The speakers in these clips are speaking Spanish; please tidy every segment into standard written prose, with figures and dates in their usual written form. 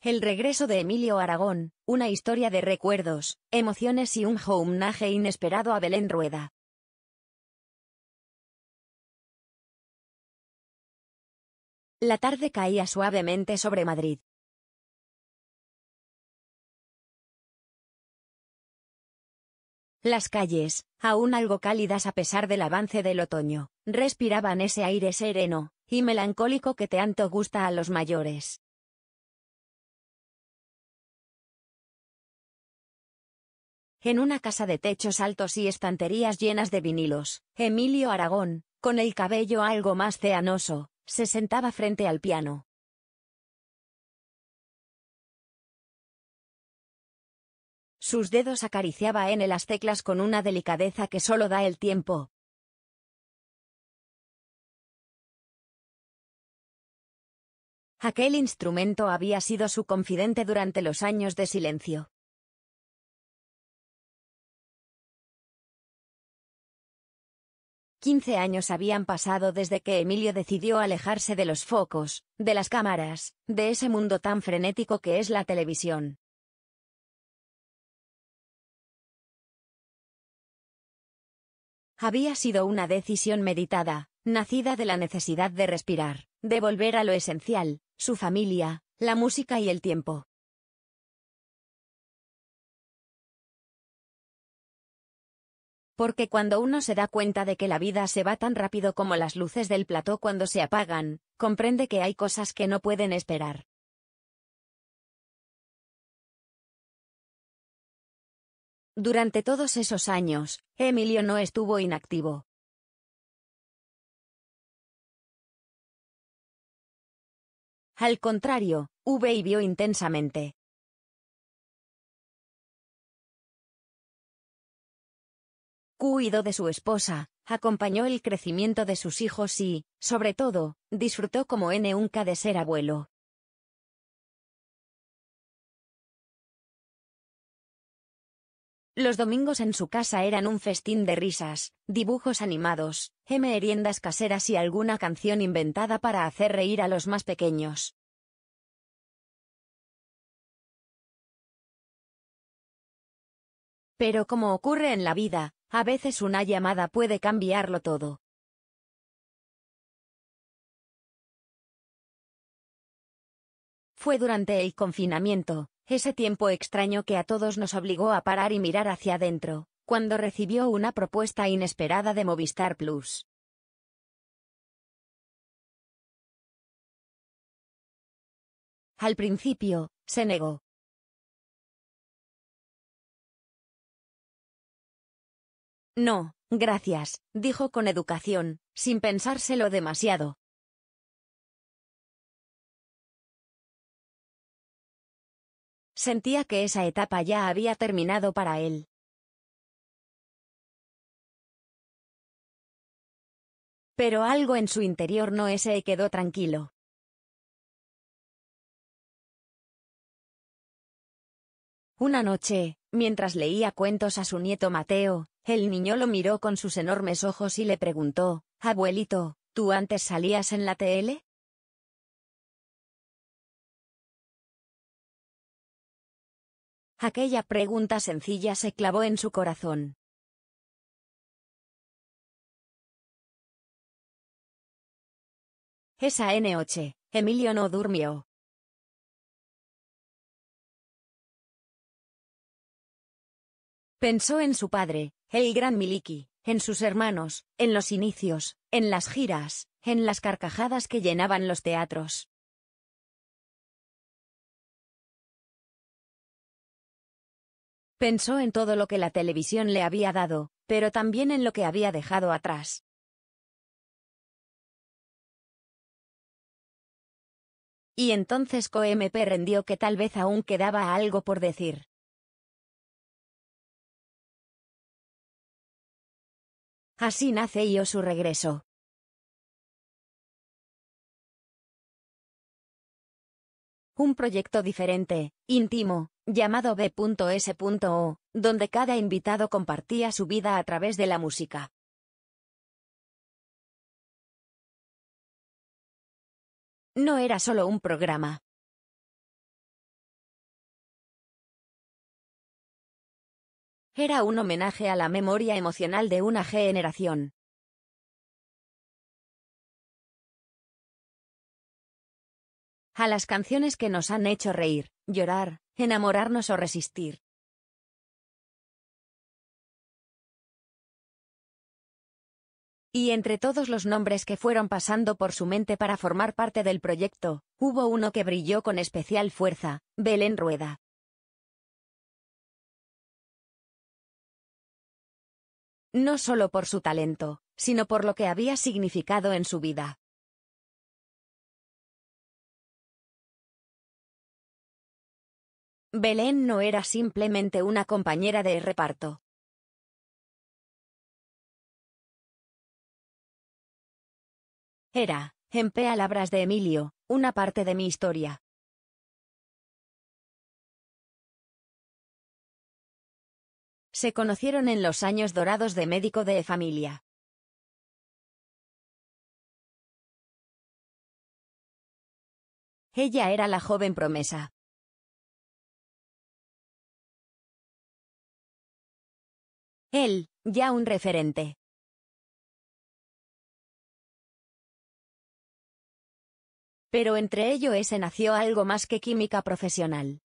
El regreso de Emilio Aragón, una historia de recuerdos, emociones y un homenaje inesperado a Belén Rueda. La tarde caía suavemente sobre Madrid. Las calles, aún algo cálidas a pesar del avance del otoño, respiraban ese aire sereno y melancólico que tanto gusta a los mayores. En una casa de techos altos y estanterías llenas de vinilos, Emilio Aragón, con el cabello algo más ceanoso, se sentaba frente al piano. Sus dedos acariciaba en las teclas con una delicadeza que solo da el tiempo. Aquel instrumento había sido su confidente durante los años de silencio. 15 años habían pasado desde que Emilio decidió alejarse de los focos, de las cámaras, de ese mundo tan frenético que es la televisión. Había sido una decisión meditada, nacida de la necesidad de respirar, de volver a lo esencial, su familia, la música y el tiempo. Porque cuando uno se da cuenta de que la vida se va tan rápido como las luces del plató cuando se apagan, comprende que hay cosas que no pueden esperar. Durante todos esos años, Emilio no estuvo inactivo. Al contrario, vivió intensamente. Cuidó de su esposa, acompañó el crecimiento de sus hijos y, sobre todo, disfrutó como nunca de ser abuelo. Los domingos en su casa eran un festín de risas, dibujos animados, meriendas caseras y alguna canción inventada para hacer reír a los más pequeños. Pero como ocurre en la vida, a veces una llamada puede cambiarlo todo. Fue durante el confinamiento, ese tiempo extraño que a todos nos obligó a parar y mirar hacia adentro, cuando recibió una propuesta inesperada de Movistar Plus. Al principio, se negó. No, gracias, dijo con educación, sin pensárselo demasiado. Sentía que esa etapa ya había terminado para él. Pero algo en su interior no se quedó tranquilo. Una noche, mientras leía cuentos a su nieto Mateo, el niño lo miró con sus enormes ojos y le preguntó: «Abuelito, ¿tú antes salías en la tele?». Aquella pregunta sencilla se clavó en su corazón. Esa noche, Emilio no durmió. Pensó en su padre, el gran Miliki, en sus hermanos, en los inicios, en las giras, en las carcajadas que llenaban los teatros. Pensó en todo lo que la televisión le había dado, pero también en lo que había dejado atrás. Y entonces comprendió que tal vez aún quedaba algo por decir. Así nace su regreso. Un proyecto diferente, íntimo, llamado B.S.O, donde cada invitado compartía su vida a través de la música. No era solo un programa. Era un homenaje a la memoria emocional de una generación. A las canciones que nos han hecho reír, llorar, enamorarnos o resistir. Y entre todos los nombres que fueron pasando por su mente para formar parte del proyecto, hubo uno que brilló con especial fuerza: Belén Rueda. No solo por su talento, sino por lo que había significado en su vida. Belén no era simplemente una compañera de reparto. Era, en palabras de Emilio, una parte de mi historia. Se conocieron en los años dorados de médico de familia. Ella era la joven promesa. Él, ya un referente. Pero entre ellos nació algo más que química profesional.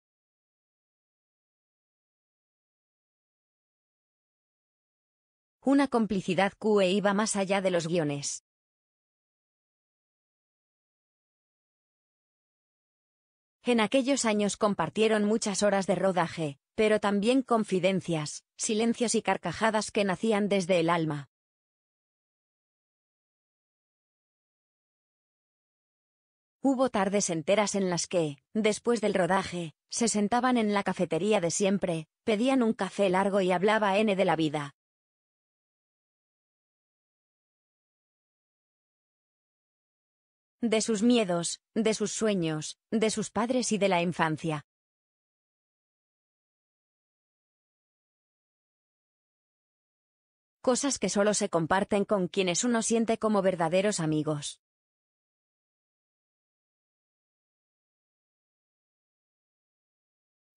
Una complicidad que iba más allá de los guiones. En aquellos años compartieron muchas horas de rodaje, pero también confidencias, silencios y carcajadas que nacían desde el alma. Hubo tardes enteras en las que, después del rodaje, se sentaban en la cafetería de siempre, pedían un café largo y hablaba de la vida. De sus miedos, de sus sueños, de sus padres y de la infancia. Cosas que solo se comparten con quienes uno siente como verdaderos amigos.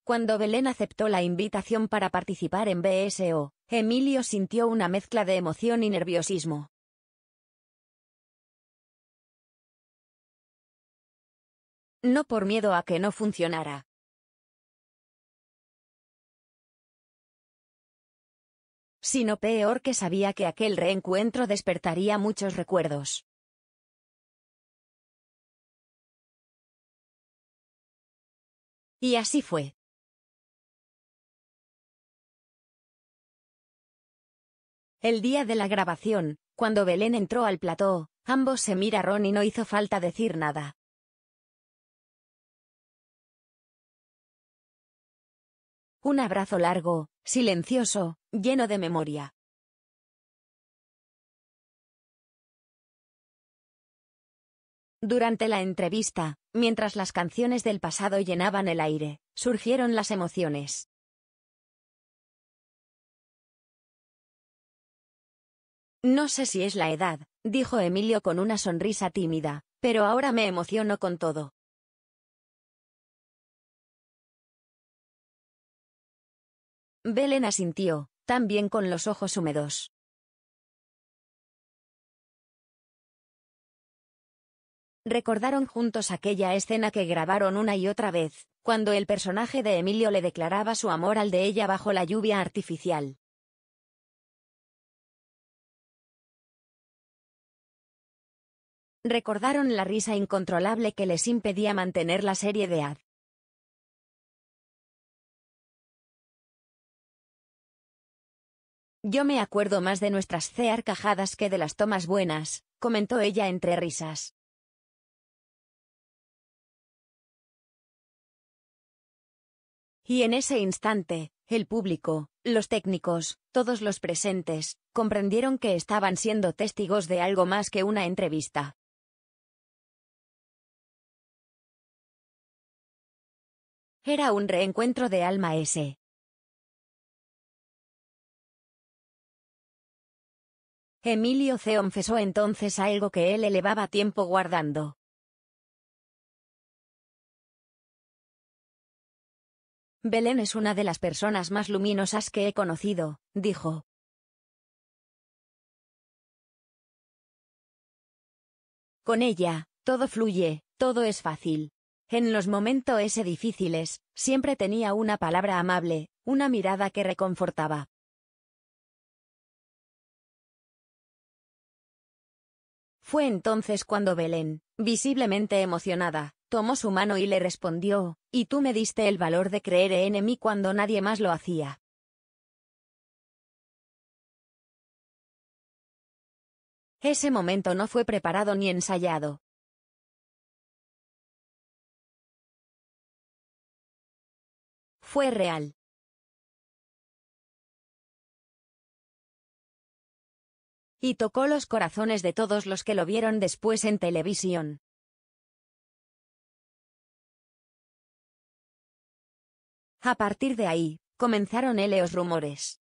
Cuando Belén aceptó la invitación para participar en BSO, Emilio sintió una mezcla de emoción y nerviosismo. No por miedo a que no funcionara. Sino peor, que sabía que aquel reencuentro despertaría muchos recuerdos. Y así fue. El día de la grabación, cuando Belén entró al plató, ambos se miraron y no hizo falta decir nada. Un abrazo largo, silencioso, lleno de memoria. Durante la entrevista, mientras las canciones del pasado llenaban el aire, surgieron las emociones. No sé si es la edad, dijo Emilio con una sonrisa tímida, pero ahora me emociono con todo. Belén asintió, también con los ojos húmedos. Recordaron juntos aquella escena que grabaron una y otra vez, cuando el personaje de Emilio le declaraba su amor al de ella bajo la lluvia artificial. Recordaron la risa incontrolable que les impedía mantener la seriedad. Yo me acuerdo más de nuestras carcajadas que de las tomas buenas, comentó ella entre risas. Y en ese instante, el público, los técnicos, todos los presentes, comprendieron que estaban siendo testigos de algo más que una entrevista. Era un reencuentro de alma ese. Emilio se confesó entonces algo que él llevaba tiempo guardando. Belén es una de las personas más luminosas que he conocido, dijo. Con ella, todo fluye, todo es fácil. En los momentos difíciles, siempre tenía una palabra amable, una mirada que reconfortaba. Fue entonces cuando Belén, visiblemente emocionada, tomó su mano y le respondió, y tú me diste el valor de creer en mí cuando nadie más lo hacía. Ese momento no fue preparado ni ensayado. Fue real. Y tocó los corazones de todos los que lo vieron después en televisión. A partir de ahí, comenzaron los rumores.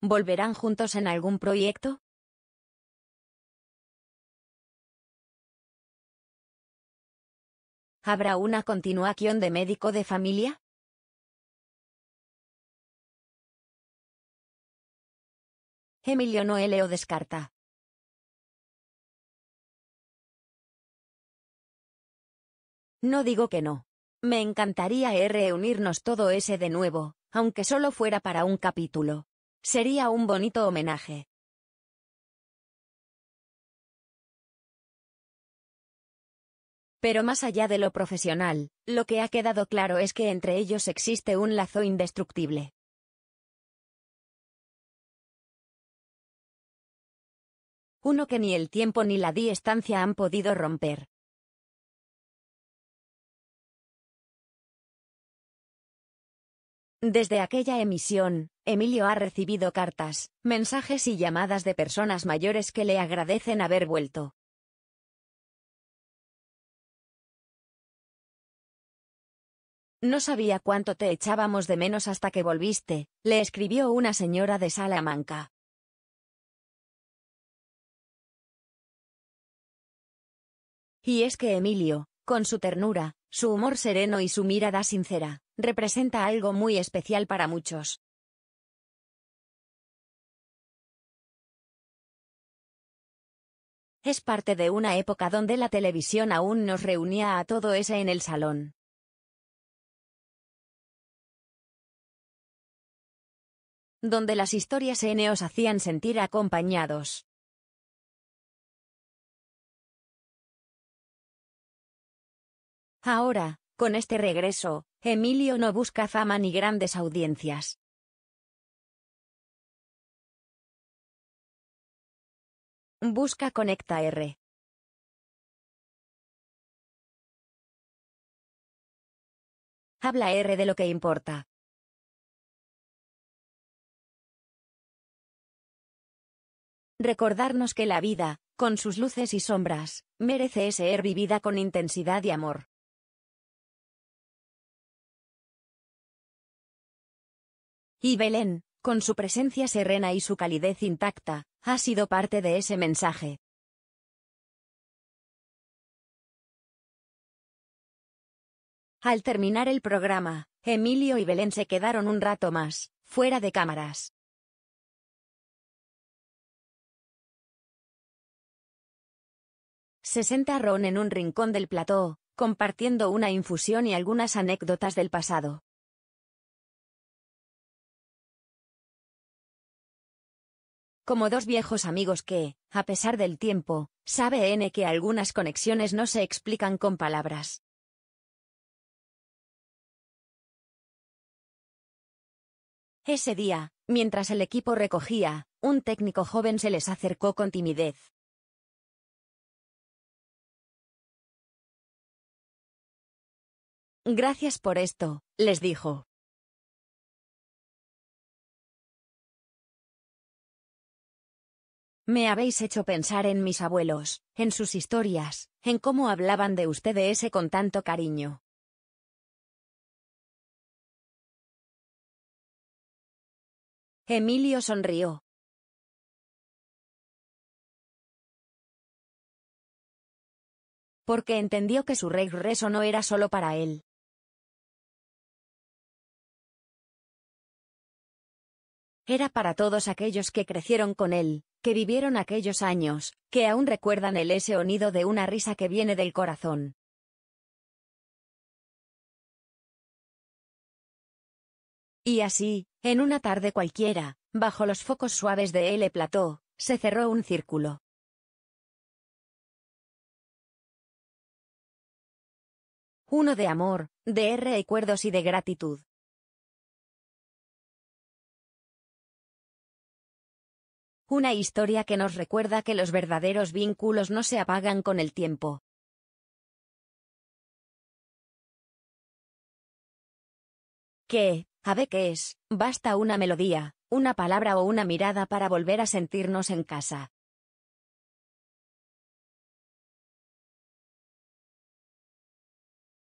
¿Volverán juntos en algún proyecto? ¿Habrá una continuación de Médico de Familia? Emilio no lo descarta. No digo que no. Me encantaría reunirnos todo ese de nuevo, aunque solo fuera para un capítulo. Sería un bonito homenaje. Pero más allá de lo profesional, lo que ha quedado claro es que entre ellos existe un lazo indestructible. Uno que ni el tiempo ni la distancia han podido romper. Desde aquella emisión, Emilio ha recibido cartas, mensajes y llamadas de personas mayores que le agradecen haber vuelto. No sabía cuánto te echábamos de menos hasta que volviste, le escribió una señora de Salamanca. Y es que Emilio, con su ternura, su humor sereno y su mirada sincera, representa algo muy especial para muchos. Es parte de una época donde la televisión aún nos reunía a todo ese en el salón. Donde las historias nos hacían sentir acompañados. Ahora, con este regreso, Emilio no busca fama ni grandes audiencias. Busca Conecta R. Habla R de lo que importa. Recordarnos que la vida, con sus luces y sombras, merece ser vivida con intensidad y amor. Y Belén, con su presencia serena y su calidez intacta, ha sido parte de ese mensaje. Al terminar el programa, Emilio y Belén se quedaron un rato más, fuera de cámaras. Se sentaron en un rincón del plató, compartiendo una infusión y algunas anécdotas del pasado. Como dos viejos amigos que, a pesar del tiempo, saben que algunas conexiones no se explican con palabras. Ese día, mientras el equipo recogía, un técnico joven se les acercó con timidez. Gracias por esto, les dijo. Me habéis hecho pensar en mis abuelos, en sus historias, en cómo hablaban de ustedes con tanto cariño. Emilio sonrió. porque entendió que su regreso no era solo para él. Era para todos aquellos que crecieron con él, que vivieron aquellos años, que aún recuerdan el ese sonido de una risa que viene del corazón. Y así, en una tarde cualquiera, bajo los focos suaves de El Plató, se cerró un círculo. Uno de amor, de recuerdos y de gratitud. Una historia que nos recuerda que los verdaderos vínculos no se apagan con el tiempo. Que, a veces, basta una melodía, una palabra o una mirada para volver a sentirnos en casa.